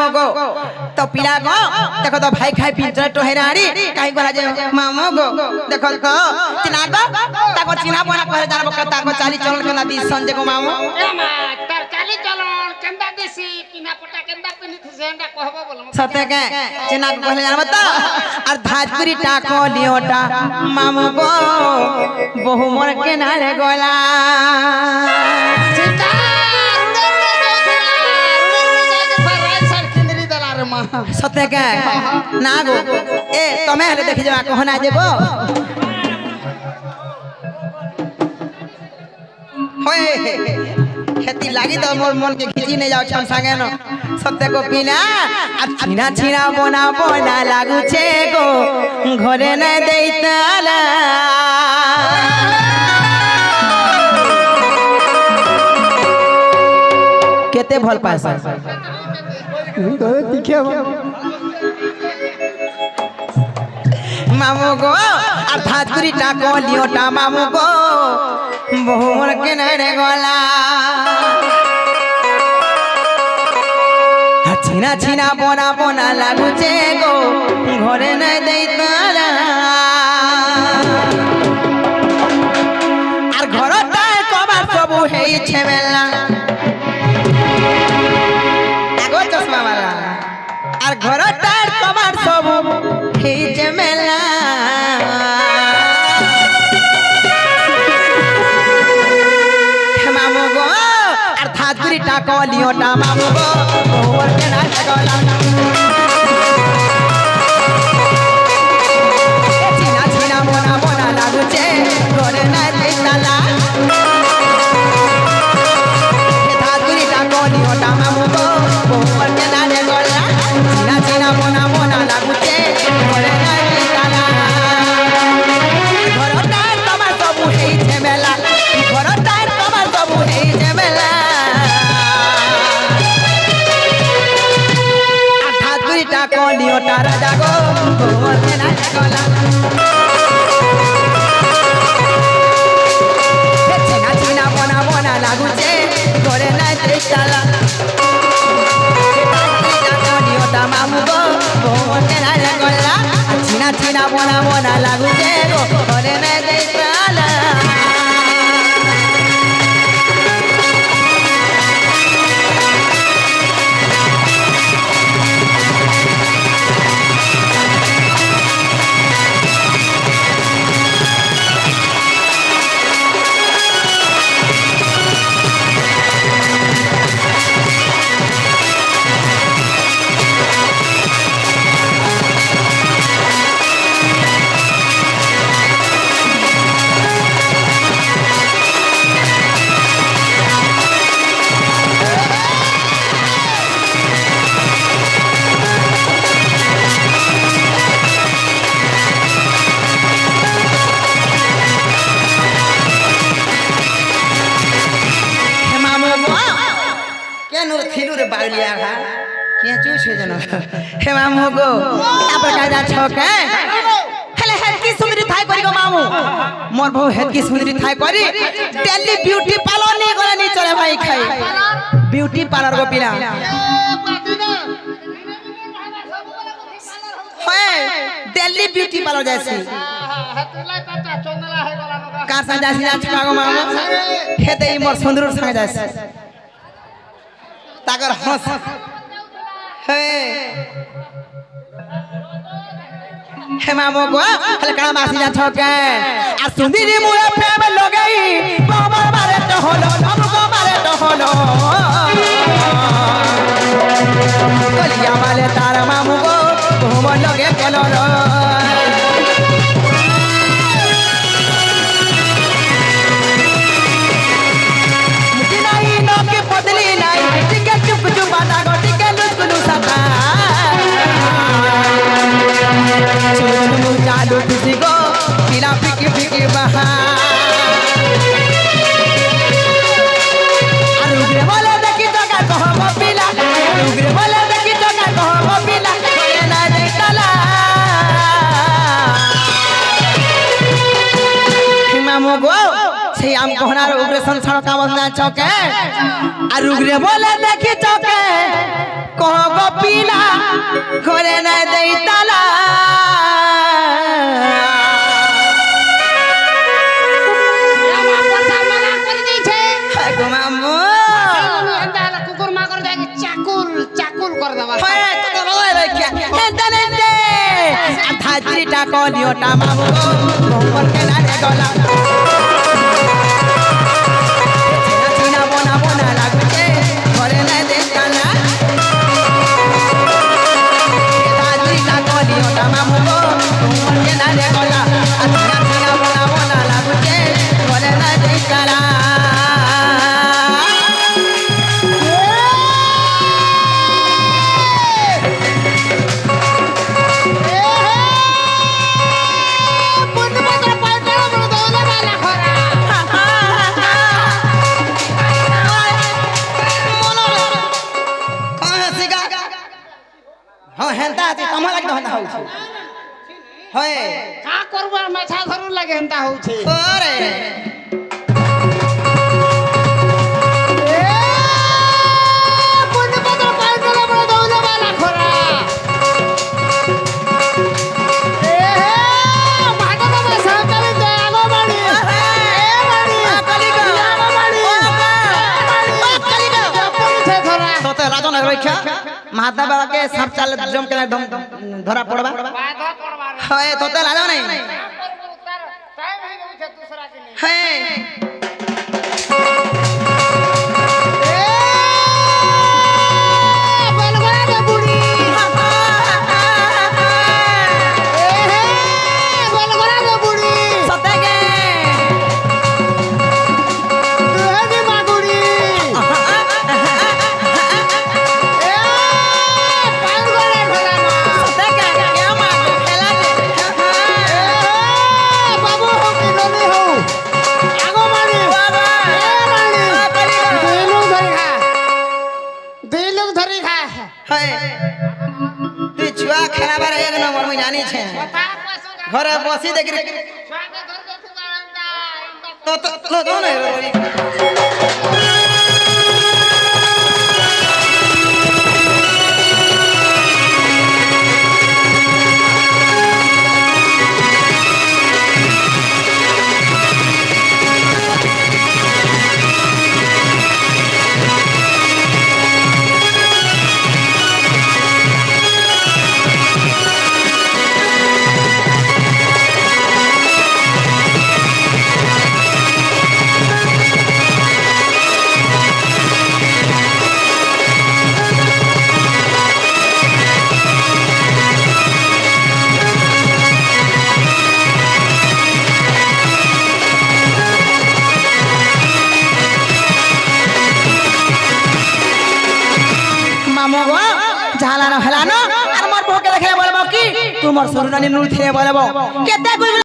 मामू गो तो पिला गो देखो तो भाई खाई पिंजरा तो हेराड़ी काई गला जे मामू गो देखो तो चिना गो ताको चिना बना करे जानबो का ताको चाली चलन के ना दी संजय गो मामू ए मा तार चाली चलन केंदा देसी किना पटा केंदा पिनी थेंडा कहबो बोल सत्य के चिना को कहले जानबो तो और धाजपुरी टाको लियोटा मामू गो बहु मोर के नाले गोला सत्य के ना गो ए तमे हले देखि जा कहना जेबो होय खेती लागी तो मोर मन के खिची नहीं जाओ छन संगे न सत्य को पीना आ छीना छीना बोना बोना लागू छे गो घरे न देइताला केते भल पास तो तीखे मामू गो आ धाजपुरी टाको लियोटा मामू गो बहुर के नरे गोला छीना छीना बोना बोना लागू छे गो घरे न देइताला আর ঘরটায় কবার সবু হেই ছেমেলা আগো চশমা वाला আর ঘরটায় কবার সবু হেই ছেমেলা মামু গো আর ধাজপুরি টাকা লিওটা মামু গো ওর কে না গলা চিনা চিনা মোনা মোনা লাগুছে ঘরে না দেইতালা ধাজপুরি টাকা লিওটা মামু গো ওর কে না গলা চিনা চিনা মোনা মোনা লাগুছে ঘরে না দেইতালা ঘরটায় তোমার সবু হেইছে মেলা ঘরটায় তোমার সবু হেইছে মেলা ধাজপুরি টাকা লিওটা রাজা গো ওর কে না গলা চিনা চিনা মোনা মোনা লাগুছে ঘরে না দেইতালা মামু গো ওতে না গলা চিনা চিনা মোনা মোনা লাগুছে গো ঘরে না দেইতালা बावलिया हा के चूस हो जनो हे मामू गो आप का जा छके हेले हेड की सुंदरी थाई करी गो मामू मोर बहु हेड की सुंदरी Thai curry Delhi beauty parlour नहीं गला नहीं चले भाई खाई ब्यूटी पार्लर गो पिला है दिल्ली ब्यूटी पार्लर जैसी कार सा जैसी ना छका गो मामू हेते ई मोर सुंदर संग जैसी तागर हंस हे मामू गो हलका मासी जा छके आ सुंदरी मुए प्रेम लगई कमर मारे तो होलो हमको मारे तो होलो कलिया वाले तार मामू गो तुम लगे केलो रो मुझे नहीं नो के बदली नहीं टिके चुप चुप बाता गो टिके लुस्कुलु सता चुलु चालू किसी को पिला पिकी पिकी बहा अरुग्रे बोले देखी तो का कहो पिला अरुग्रे बोले देखी तो का कहो पिला कोले ना देखला मामू गो से आम कोहनार उग्र संसार का वंदना चौके अरुग्रे बोले देखी चौके কহ গো পিলা ঘরে না দেই তালা আমার কথা মানা করে দিয়েছে হ্যাঁ গো মামু এন্ডা কুকুর মাকড় যাকে চাকুল চাকুল করে দেবা হ্যাঁ তো তো লয় রাখিয়া হেন্দা নেন্দে আর ধাজরিটা কলিওটা মামু মোহন কে না রে গলা চিনা বনা বনা লাগছে ঘরে না দেই তালা ধাজরিটা কলিওটা মামু মোহন কে না রে গলা আর চিনা বনা বনা লাগছে ঘরে না দেই তালা হ্যাঁ হেন্তা আছে তোমার লাগি হেন্তা হଉଛି হয় কা করবা মাছা ধরু লাগে এন্ডা হচ্ছে ওরে তোতে রাজন রক্ষা মাতা বাবাকে সাপ চাল জম কে একদম ধরা পড়বা বাধা পড়বার হয় তোতে রাজন নাই টাইম হয়ে গেছে दूसरा के लिए হ্যাঁ সতেগে সতেগে কে মা খেলা হয় তুই ছুয়া খেলাবার এক নম্বর মুই জানি ছে ঘরে বসি দেখি তো তো তো নাই মামু গো ঝালানো হেলানো আর মোর বউকে দেখে বলবো কি তোমার সরুরানি নুর থেকে বলবো কেতে